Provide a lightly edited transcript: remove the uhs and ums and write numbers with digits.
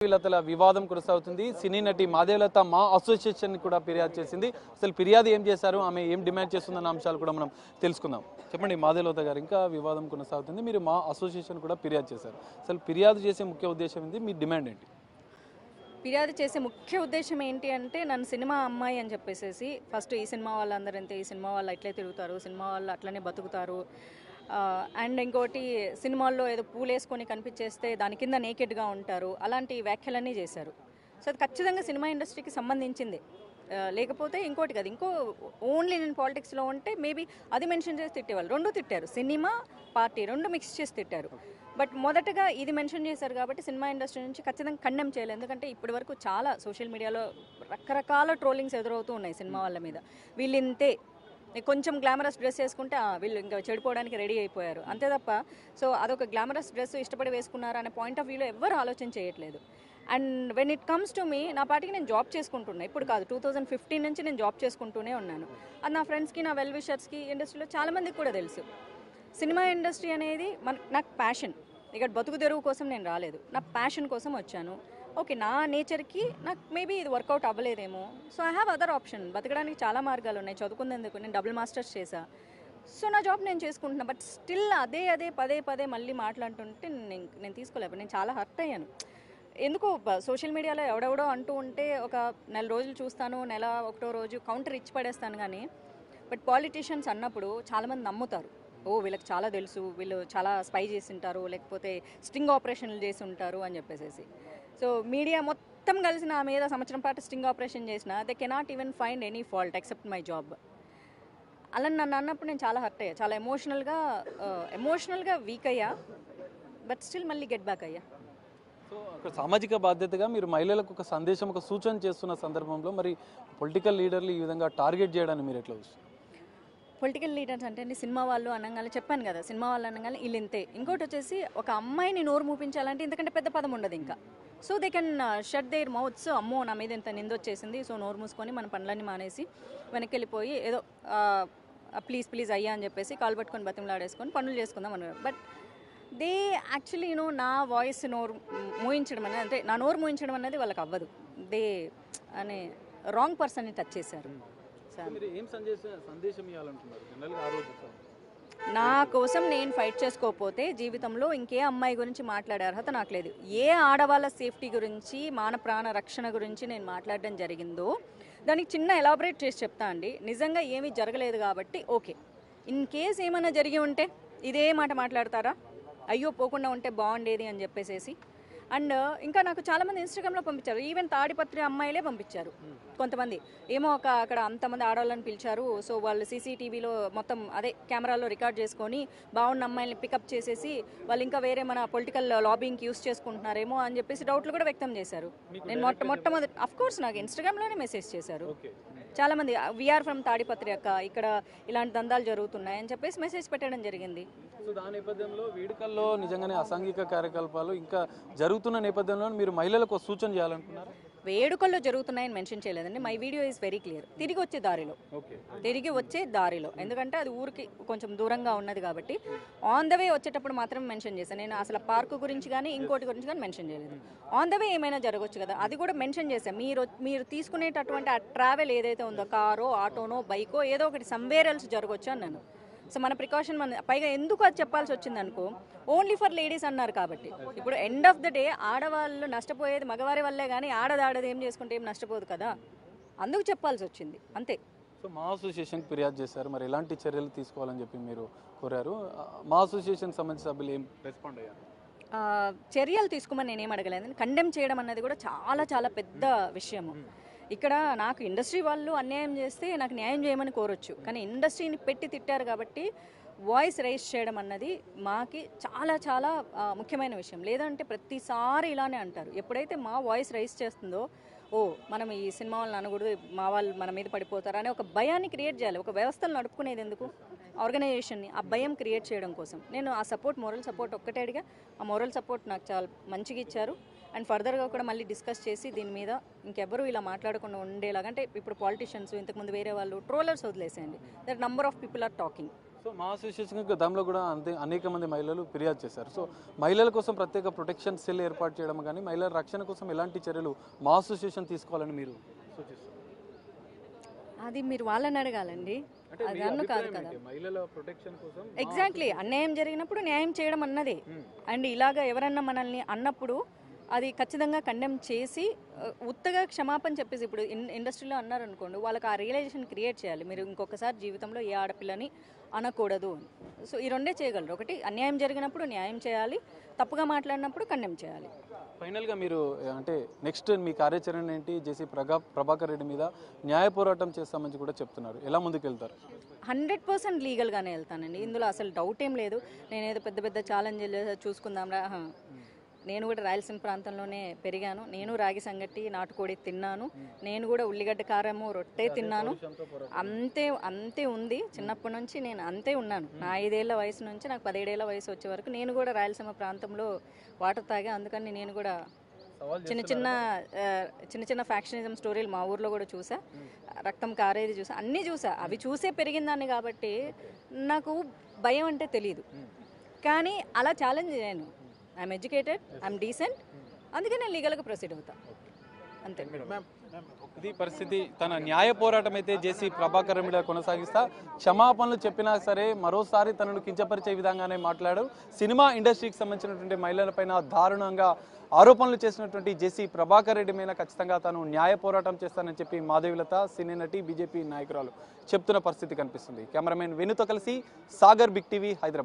వీళ్ళ వివాదం కొనసాగుతుంది. సినీ నటి మాధవీలత మా అసోసియేషన్ కూడా ఫిర్యాదు చేసింది. అసలు ఫిర్యాదు ఏం చేశారు, ఆమె ఏం డిమాండ్ చేస్తుందన్న అంశాలు కూడా మనం తెలుసుకుందాం. చెప్పండి మాధవీలత గారు, ఇంకా వివాదం కొనసాగుతుంది, మీరు మా అసోసియేషన్ కూడా ఫిర్యాదు చేశారు. అసలు ఫిర్యాదు చేసే ముఖ్య ఉద్దేశం ఏంటి, మీ డిమాండ్ ఏంటి? ఫిర్యాదు చేసే ముఖ్య ఉద్దేశం ఏంటి అంటే, నన్ను సినిమా అమ్మాయి అని చెప్పేసి ఫస్ట్ ఈ సినిమా వాళ్ళందరూ అంతే, ఈ సినిమా వాళ్ళు అట్లే తిరుగుతారు, సినిమా వాళ్ళు అట్లనే బతుకుతారు, అండ్ ఇంకోటి సినిమాల్లో ఏదో పూలేసుకొని కనిపించేస్తే దాని కింద నేకెడ్గా ఉంటారు, అలాంటి వ్యాఖ్యలన్నీ చేశారు. సో అది ఖచ్చితంగా సినిమా ఇండస్ట్రీకి సంబంధించింది. లేకపోతే ఇంకోటి కదా, ఇంకో ఓన్లీ నేను పాలిటిక్స్లో ఉంటే మేబీ అది మెన్షన్ చేసి తిట్టేవాళ్ళు. రెండు తిట్టారు, సినిమా పార్టీ రెండు మిక్స్ చేసి తిట్టారు. బట్ మొదటగా ఇది మెన్షన్ చేశారు కాబట్టి సినిమా ఇండస్ట్రీ నుంచి ఖచ్చితంగా కండెమ్ చేయాలి. ఎందుకంటే ఇప్పటి వరకు చాలా సోషల్ మీడియాలో రకరకాల ట్రోలింగ్స్ ఎదురవుతూ ఉన్నాయి సినిమా వాళ్ళ మీద. వీళ్ళు ఇంతే, కొంచెం గ్లామరస్ డ్రెస్ వేసుకుంటే వీళ్ళు ఇంకా చెడిపోవడానికి రెడీ అయిపోయారు అంతే తప్ప, సో అదొక గ్లామరస్ డ్రెస్ ఇష్టపడి వేసుకున్నారు అనే పాయింట్ ఆఫ్ వ్యూలో ఎవరు ఆలోచన చేయట్లేదు. And when it comes to me, నా పాటికి నేను జాబ్ చేసుకుంటున్నా, ఇప్పుడు కాదు 2015 నుంచి నేను జాబ్ చేసుకుంటూనే ఉన్నాను. అది నా ఫ్రెండ్స్కి, నా వెల్ విషర్స్కి, ఇండస్ట్రీలో చాలామందికి కూడా తెలుసు. సినిమా ఇండస్ట్రీ అనేది నాకు ప్యాషన్. ఇక్కడ బతుకు తెరువు కోసం నేను రాలేదు, నా ప్యాషన్ కోసం వచ్చాను. ఓకే, నా నేచర్కి నాకు మేబీ ఇది వర్కౌట్ అవ్వలేదేమో, so I have other option. బతకడానికి చాలా మార్గాలు ఉన్నాయి. చదువుకునేందుకు నేను డబుల్ మాస్టర్స్ చేశా, సో నా జాబ్ నేను చేసుకుంటున్నా. బట్ స్టిల్ అదే పదే పదే మళ్ళీ మాట్లాడుతుంటే నేను తీసుకోలేకపోయాను. నేను చాలా హర్ట్ అయ్యాను. ఎందుకు సోషల్ మీడియాలో ఎవడెవడో అంటూ ఉంటే ఒక నెల రోజులు చూస్తాను, నెల ఒకటో రోజు కౌంటర్ ఇచ్చి పడేస్తాను. కానీ బట్ పాలిటీషియన్స్ అన్నప్పుడు చాలామంది నమ్ముతారు, ఓ వీళ్ళకి చాలా తెలుసు, వీళ్ళు చాలా స్పై చేసి ఉంటారు, లేకపోతే స్ట్రింగ్ ఆపరేషన్లు చేసి ఉంటారు అని చెప్పేసి. సో మీడియా మొత్తం కలిసి నా మీద సంవత్సరం పాటు స్ట్రింగ్ ఆపరేషన్ చేసిన, they cannot even find any fault except my job. అలా నన్ను అన్నప్పుడు నేను చాలా హర్ట్ అయ్యా, చాలా ఎమోషనల్గా వీక్ అయ్యా. బట్ స్టిల్ మళ్ళీ గెట్ బ్యాక్ అయ్యా. సో ఒక సామాజిక బాధ్యతగా మీరు మహిళలకు ఒక సందేశం, ఒక సూచన చేస్తున్న సందర్భంలో మరి పొలిటికల్ లీడర్లు ఈ విధంగా టార్గెట్ చేయడానికి మీరు ఎట్లా చూస్తారు? పొలిటికల్ లీడర్స్ అంటే సినిమా వాళ్ళు అనగానే చెప్పాను కదా, సినిమా వాళ్ళు అనగానే వీళ్ళు ఇంతే. ఇంకోటి వచ్చేసి ఒక అమ్మాయిని నోరు మూపించాలంటే ఇంతకంటే పెద్ద పదం ఉండదు ఇంకా. So they can shut there mouths, అమ్మో నా మీద ఇంత నిందొచ్చేసింది, సో నోరు మూసుకొని మన పనులన్నీ మానేసి వెనక్కి వెళ్ళిపోయి ఏదో ప్లీజ్ అయ్యా అని చెప్పేసి కాలు పట్టుకొని బతిమలాడేసుకొని పనులు చేసుకుందాం అన్నారు. బట్ దే యాక్చువల్లీ నా వాయిస్ నోరు మూయించడం అనేది, అంటే నా నోరు మూయించడం అనేది వాళ్ళకి అవ్వదు. దే అనే రాంగ్ పర్సన్ని టచ్ చేశారు. నా కోసం నేను ఫైట్ చేసుకోకపోతే జీవితంలో ఇంకే అమ్మాయి గురించి మాట్లాడే అర్హత నాకు లేదు. ఏ ఆడవాళ్ళ సేఫ్టీ గురించి, మాన ప్రాణ రక్షణ గురించి నేను మాట్లాడడం జరిగిందో దానికి చిన్న ఎలాబరేట్ చేసి చెప్తా అండి. నిజంగా ఏమీ జరగలేదు కాబట్టి ఓకే. ఇన్ కేస్ ఏమైనా జరిగి ఉంటే ఇదే మాట మాట్లాడతారా, అయ్యో పోకుండా ఉంటే బాగుండేది అని చెప్పేసి. అండ్ ఇంకా నాకు చాలామంది ఇన్స్టాగ్రామ్లో పంపించారు, ఈవెన్ తాడిపత్రి అమ్మాయిలే పంపించారు కొంతమంది. ఏమో అక్కడ అంతమంది ఆడవాళ్ళని పిలిచారు, సో వాళ్ళు సీసీటీవీలో మొత్తం అదే కెమెరాలో రికార్డ్ చేసుకొని బాగున్న అమ్మాయిని పికప్ చేసేసి వాళ్ళు ఇంకా వేరే మన పొలిటికల్ లాబింగ్కి యూస్ చేసుకుంటున్నారేమో అని చెప్పేసి డౌట్లు కూడా వ్యక్తం చేశారు. నేను మొట్టమొదటి అఫ్కోర్స్ నాకు ఇన్స్టాగ్రామ్లోనే మెసేజ్ చేశారు చాలామంది, వీఆర్ ఫ్రమ్ తాడిపత్రి అక్క, ఇక్కడ ఇలాంటి దందాలు జరుగుతున్నాయి అని చెప్పేసి మెసేజ్ పెట్టడం జరిగింది. సో దాని నేపథ్యంలో వేడుకల్లో నిజంగానే అసాంఘిక కార్యకలాపాలు ఇంకా జరుగుతున్న నేపథ్యంలో మీరు మహిళలకు సూచన చేయాలనుకున్నారు? వేడుకల్లో జరుగుతున్నాయని మెన్షన్ చేయలేదండి. My video is very clear. తిరిగి వచ్చే దారిలో ఎందుకంటే అది ఊరికి కొంచెం దూరంగా ఉన్నది కాబట్టి ఆన్ ద వే వచ్చేటప్పుడు మాత్రం మెన్షన్ చేశాను. నేను అసలు పార్క్ గురించి కానీ ఇంకోటి గురించి కానీ మెన్షన్ చేయలేదు. ఆన్ ద వే ఏమైనా జరగవచ్చు కదా, అది కూడా మెన్షన్ చేశాను. మీరు తీసుకునేటటువంటి ఆ ట్రావెల్ ఏదైతే ఉందో, కారో ఆటోనో బైకో ఏదో ఒకటి సమ్వేర్ ఎల్స్ జరగవచ్చు అన్నాను. సో మన ప్రికాషన్ పైగా ఎందుకు అది చెప్పాల్సి వచ్చింది అనుకో, ఓన్లీ ఫర్ లేడీస్ అన్నారు కాబట్టి. ఇప్పుడు ఎండ్ ఆఫ్ ద డే ఆడవాళ్ళు నష్టపోయేది మగవారి వల్లే, కానీ ఆడది ఏం చేసుకుంటే ఏం నష్టపోదు కదా, అందుకు చెప్పాల్సి వచ్చింది అంతే. సో మా అసోసియేషన్కి ఫిర్యాదు చేశారు, మరి ఎలాంటి చర్యలు తీసుకోవాలని చెప్పి మీరు కోరారు? మా అసోసియేషన్ సంబంధించిన సభ్యులు ఏం రెస్పాండ్ అయ్యారు? చర్యలు తీసుకోమని నేనేం అడగలేదు. కండెమ్ చేయడం అన్నది కూడా చాలా పెద్ద విషయము. ఇక్కడ నాకు ఇండస్ట్రీ వాళ్ళు అన్యాయం చేస్తే నాకు న్యాయం చేయమని కోరొచ్చు, కానీ ఇండస్ట్రీని పెట్టి తిట్టారు కాబట్టి వాయిస్ రైజ్ చేయడం అన్నది మాకి చాలా ముఖ్యమైన విషయం. లేదంటే ప్రతిసారి ఇలానే అంటారు. ఎప్పుడైతే మా వాయిస్ రైజ్ చేస్తుందో, ఓ మనం ఈ సినిమా వాళ్ళని అనకూడదు, మా వాళ్ళు మన మీద పడిపోతారు అనే ఒక భయాన్ని క్రియేట్ చేయాలి. ఒక వ్యవస్థను నడుపుకునేది ఎందుకు, ఆర్గనైజేషన్ని ఆ భయం క్రియేట్ చేయడం కోసం. నేను ఆ సపోర్ట్, మోరల్ సపోర్ట్ ఒక్కటే అడిగా. ఆ మోరల్ సపోర్ట్ నాకు చాలా మంచిగా ఇచ్చారు. అండ్ ఫర్దర్గా కూడా మళ్ళీ డిస్కస్ చేసి దీని మీద ఇంకెవ్వరూ ఇలా మాట్లాడకుండా ఉండేలాగా, అంటే ఇప్పుడు పాలిటీషియన్స్, ఇంతకుముందు వేరే వాళ్ళు, ట్రోలర్స్ వదిలేసేయండి, that number of people are talking. So మా అసోసియేషన్ గతంలో కూడా అనేక మంది మహిళలు ఫిర్యాదు చేశారు. సో మహిళల కోసం ప్రత్యేక ప్రొటెక్షన్ సెల్ ఏర్పాటు చేయడం కానీ మహిళల రక్షణ కోసం ఎలాంటి చర్యలు మా అసోసియేషన్ తీసుకోవాలని మీరు సూచిస్తారు? అది మీరు వాళ్ళని అడగాలండి, అది నన్ను కాదు కదా. మహిళల ప్రొటెక్షన్ కోసం ఎగ్జాక్ట్లీ అన్యాయం జరిగినప్పుడు న్యాయం చేయడం అన్నది. అండ్ ఇలాగా ఎవరన్నా మనల్ని అన్నప్పుడు అది ఖచ్చితంగా కండెమ్ చేసి ఉత్తగా క్షమాపణ చెప్పేసి, ఇప్పుడు ఇండస్ట్రీలో అన్నారనుకోండి, వాళ్ళకి ఆ రియలైజేషన్ క్రియేట్ చేయాలి. మీరు ఇంకొకసారి జీవితంలో ఏ ఆడపిల్లని అనకూడదు. సో ఈ రెండే చేయగలరు. ఒకటి అన్యాయం జరిగినప్పుడు న్యాయం చేయాలి, తప్పుగా మాట్లాడినప్పుడు కండెమ్ చేయాలి. ఫైనల్గా మీరు అంటే నెక్స్ట్ మీ కార్యాచరణ ఏంటి? జేసీ ప్రభాకర్ రెడ్డి మీద న్యాయ పోరాటం చేస్తామని కూడా చెప్తున్నారు. ఎలా ముందుకెళ్తారు? 100% లీగల్గానే వెళ్తానండి, ఇందులో అసలు డౌట్ ఏం లేదు. నేనేదో పెద్ద పెద్ద ఛాలెంజ్లు చూసుకుందాంరా, నేను కూడా రాయలసీమ ప్రాంతంలోనే పెరిగాను. నేను రాగి సంగటి నాటుకోడి తిన్నాను. నేను కూడా ఉల్లిగడ్డ కారము రొట్టె తిన్నాను. అంతే ఉంది. చిన్నప్పటి నుంచి నేను అంతే ఉన్నాను. నా 5 ఏళ్ల వయసు నుంచి నాకు 17 ఏళ్ల వయసు వచ్చే వరకు నేను కూడా రాయలసీమ ప్రాంతంలో వాటర్ తాగా. అందుకని నేను కూడా చిన్న చిన్న ఫ్యాక్షనిజం స్టోరీలు మా ఊర్లో కూడా చూసా, రక్తం కారేది చూసా, అన్నీ చూసా. అవి చూసే పెరిగిందాన్ని కాబట్టి నాకు భయం అంటే తెలియదు. కానీ అలా ఛాలెంజ్ చేయను. ఐఎమ్ ఎడ్యుకేటెడ్, ఐఎమ్ డీసెంట్, అందుకే నేను లీగల్గా ప్రొసీడ్ అవుతా, అంతే. ఇది పరిస్థితి. తన న్యాయ పోరాటం అయితే జేసీ ప్రభాకర్ రెడ్డి కొనసాగిస్తా, క్షమాపణలు చెప్పినా సరే మరోసారి తనను కించపరిచే విధంగానే మాట్లాడారు. సినిమా ఇండస్ట్రీకి సంబంధించినటువంటి మహిళలపైన దారుణంగా ఆరోపణలు చేసినటువంటి జేసీ ప్రభాకర్ రెడ్డి మీద ఖచ్చితంగా తాను న్యాయ పోరాటం చేస్తానని చెప్పి మాధవీలత, సినీ నటి, బీజేపీ నాయకురాలు చెప్తున్న పరిస్థితి కనిపిస్తుంది. కెమెరామెన్ వెనుతో కలిసి సాగర్, బిగ్ టీవీ, హైదరాబాద్.